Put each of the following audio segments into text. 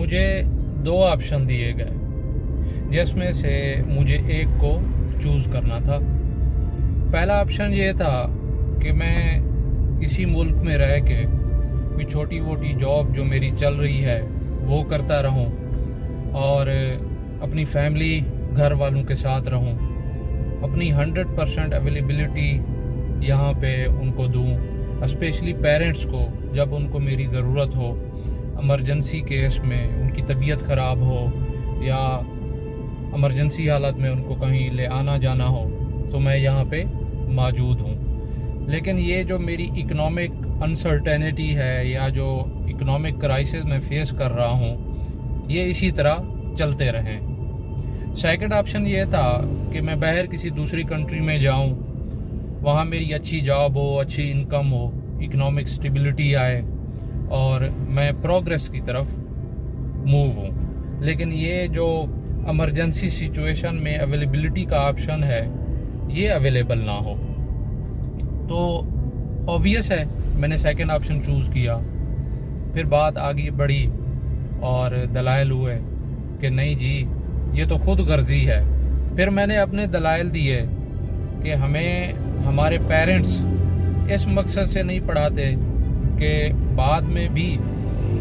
مجھے 2 آپشن دیے گئے جس میں سے مجھے ایک کو چوز کرنا تھا۔ پہلا آپشن یہ تھا کہ میں اسی ملک میں رہ کے کوئی چھوٹی موٹی جاب جو میری چل رہی ہے وہ کرتا رہوں اور اپنی فیملی گھر والوں کے ساتھ رہوں، اپنی 100% اویلیبلٹی یہاں پہ ان کو دوں، اسپیشلی پیرنٹس کو جب ان کو میری ضرورت ہو، ایمرجنسی کیس میں ان کی طبیعت خراب ہو یا ایمرجنسی حالت میں ان کو کہیں لے آنا جانا ہو تو میں یہاں پہ موجود ہوں۔ لیکن یہ جو میری اکنامک انسرٹینٹی ہے یا جو اکنامک کرائسس میں فیس کر رہا ہوں یہ اسی طرح چلتے رہیں۔ سیکنڈ آپشن یہ تھا کہ میں باہر کسی دوسری کنٹری میں جاؤں، وہاں میری اچھی جاب ہو، اچھی انکم ہو، اکنامک سٹیبلٹی آئے اور میں پروگریس کی طرف موو ہوں۔ لیکن یہ جو ایمرجنسی سچویشن میں اویلیبلٹی کا آپشن ہے یہ اویلیبل نہ ہو تو اوبویس ہے میں نے سیکنڈ آپشن چوز کیا۔ پھر بات آگے بڑھی اور دلائل ہوئے کہ نہیں جی یہ تو خود غرضی ہے۔ پھر میں نے اپنے دلائل دیے کہ ہمیں ہمارے پیرنٹس اس مقصد سے نہیں پڑھاتے کہ بعد میں بھی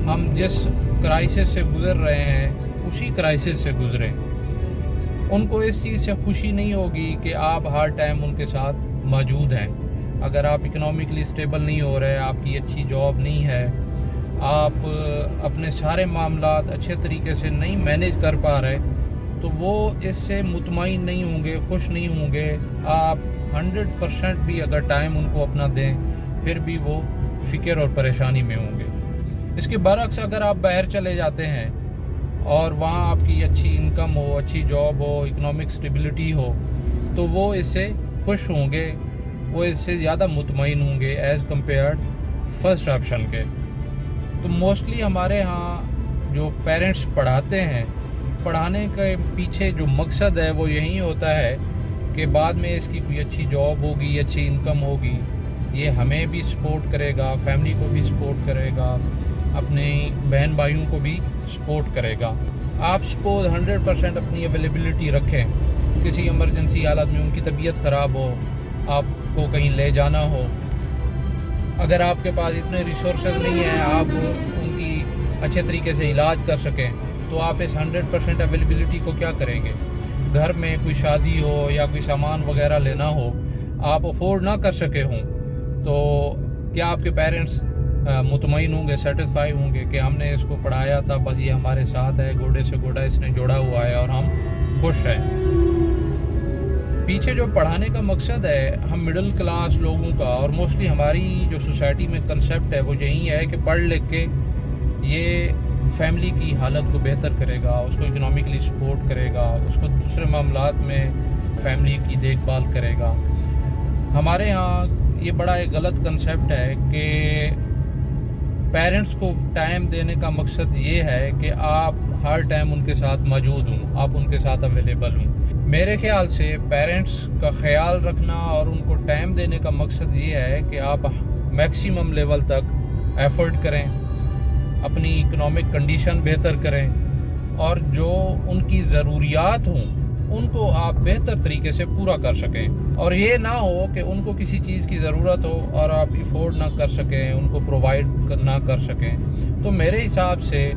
ہم جس کرائسس سے گزر رہے ہیں اسی کرائسس سے گزریں۔ ان کو اس چیز سے خوشی نہیں ہوگی کہ آپ ہر ٹائم ان کے ساتھ موجود ہیں۔ اگر آپ اکنامکلی سٹیبل نہیں ہو رہے، آپ کی اچھی جاب نہیں ہے، آپ اپنے سارے معاملات اچھے طریقے سے نہیں مینیج کر پا رہے تو وہ اس سے مطمئن نہیں ہوں گے، خوش نہیں ہوں گے۔ آپ 100% بھی اگر ٹائم ان کو اپنا دیں پھر بھی وہ فکر اور پریشانی میں ہوں گے۔ اس کے برعکس اگر آپ باہر چلے جاتے ہیں اور وہاں آپ کی اچھی انکم ہو، اچھی جاب ہو، اکنامک سٹیبلٹی ہو تو وہ اس سے خوش ہوں گے، وہ اس سے زیادہ مطمئن ہوں گے ایز کمپیئرڈ فرسٹ آپشن کے۔ تو موسٹلی ہمارے ہاں جو پیرنٹس پڑھاتے ہیں، پڑھانے کے پیچھے جو مقصد ہے وہ یہی ہوتا ہے کہ بعد میں اس کی کوئی اچھی جاب ہوگی، اچھی انکم ہوگی، یہ ہمیں بھی سپورٹ کرے گا، فیملی کو بھی سپورٹ کرے گا، اپنے بہن بھائیوں کو بھی سپورٹ کرے گا۔ آپ سپوز 100% اپنی اویلیبلٹی رکھیں، کسی ایمرجنسی حالت میں ان کی طبیعت خراب ہو، آپ کو کہیں لے جانا ہو، اگر آپ کے پاس اتنے ریسورسز نہیں ہیں آپ ان کی اچھے طریقے سے علاج کر سکیں تو آپ اس 100% اویلیبلٹی کو کیا کریں گے؟ گھر میں کوئی شادی ہو یا کوئی سامان وغیرہ لینا ہو، آپ افورڈ نہ کر سکے ہوں تو کیا آپ کے پیرنٹس مطمئن ہوں گے، سیٹسفائی ہوں گے کہ ہم نے اس کو پڑھایا تھا، بس یہ ہمارے ساتھ ہے، گوڑے سے گوڑا اس نے جوڑا ہوا ہے اور ہم خوش ہیں؟ پیچھے جو پڑھانے کا مقصد ہے ہم مڈل کلاس لوگوں کا، اور موسٹلی ہماری جو سوسائٹی میں کنسیپٹ ہے وہ یہی ہے کہ پڑھ لکھ کے یہ فیملی کی حالت کو بہتر کرے گا، اس کو اکنامکلی سپورٹ کرے گا، اس کو دوسرے معاملات میں فیملی کی دیکھ بھال کرے گا۔ ہمارے ہاں یہ بڑا ایک غلط کنسیپٹ ہے کہ پیرنٹس کو ٹائم دینے کا مقصد یہ ہے کہ آپ ہر ٹائم ان کے ساتھ موجود ہوں، آپ ان کے ساتھ اویلیبل ہوں۔ میرے خیال سے پیرنٹس کا خیال رکھنا اور ان کو ٹائم دینے کا مقصد یہ ہے کہ آپ میکسیمم لیول تک ایفرٹ کریں، اپنی اکنامک کنڈیشن بہتر کریں اور جو ان کی ضروریات ہوں ان کو آپ بہتر طریقے سے پورا کر سکیں، اور یہ نہ ہو کہ ان کو کسی چیز کی ضرورت ہو اور آپ افورڈ نہ کر سکیں، ان کو پرووائڈ نہ کر سکیں۔ تو میرے حساب سے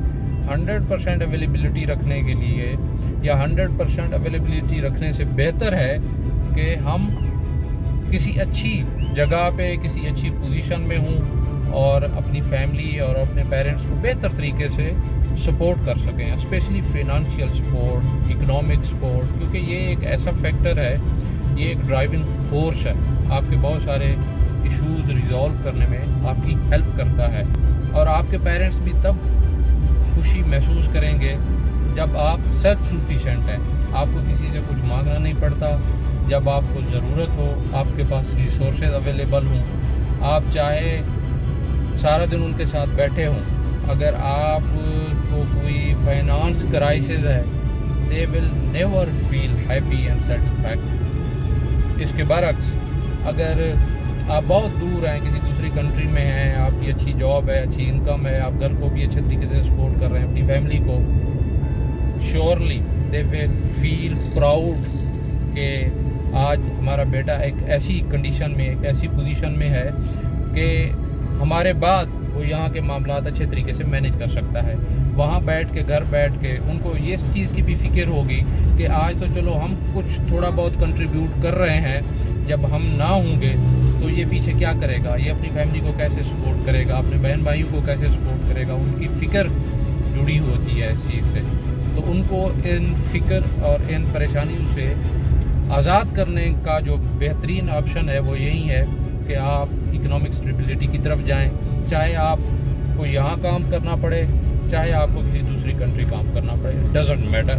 100% اویلیبلٹی رکھنے کے لیے یا 100% اویلیبلٹی رکھنے سے بہتر ہے کہ ہم کسی اچھی جگہ پہ، کسی اچھی پوزیشن میں ہوں اور اپنی فیملی اور اپنے پیرنٹس کو بہتر طریقے سے سپورٹ کر سکیں، اسپیشلی فینانشیل سپورٹ، اکنامک سپورٹ، کیونکہ یہ ایک ایسا فیکٹر ہے، یہ ایک ڈرائیونگ فورس ہے، آپ کے بہت سارے ایشوز ریزالو کرنے میں آپ کی ہیلپ کرتا ہے، اور آپ کے پیرنٹس بھی تب خوشی محسوس کریں گے جب آپ سیلف سفیشینٹ ہیں، آپ کو کسی سے کچھ مانگنا نہیں پڑتا، جب آپ کو ضرورت ہو آپ کے پاس ریسورسز اویلیبل ہوں، آپ چاہے سارا دن ان کے ساتھ بیٹھے ہوں، اگر آپ کو کوئی فائنانس کرائسس ہے they will never feel happy and satisfied۔ اس کے برعکس اگر آپ بہت دور ہیں، کسی دوسری کنٹری میں ہیں، آپ کی اچھی جاب ہے، اچھی انکم ہے، آپ گھر کو بھی اچھے طریقے سے سپورٹ کر رہے ہیں، اپنی فیملی کو، شیورلی دے ول فیل پراؤڈ کہ آج ہمارا بیٹا ایک ایسی کنڈیشن میں، ایک ایسی پوزیشن میں ہے کہ ہمارے بعد وہ یہاں کے معاملات اچھے طریقے سے مینیج کر سکتا ہے. وہاں بیٹھ کے، گھر بیٹھ کے ان کو اس چیز کی بھی فکر ہوگی کہ آج تو چلو ہم کچھ تھوڑا بہت کنٹریبیوٹ کر رہے ہیں، جب ہم نہ ہوں گے تو یہ پیچھے کیا کرے گا، یہ اپنی فیملی کو کیسے سپورٹ کرے گا، اپنے بہن بھائیوں کو کیسے سپورٹ کرے گا. ان کی فکر جڑی ہوتی ہے اس چیز سے. تو ان کو ان فکر اور ان پریشانیوں سے آزاد کرنے کا جو بہترین آپشن ہے وہ یہی ہے کہ آپ اکنامک اسٹیبلٹی کی طرف جائیں. چاہے آپ کو یہاں کام کرنا پڑے، چاہے آپ کو کسی دوسری کنٹری کام کرنا پڑے، ڈزنٹ میٹر.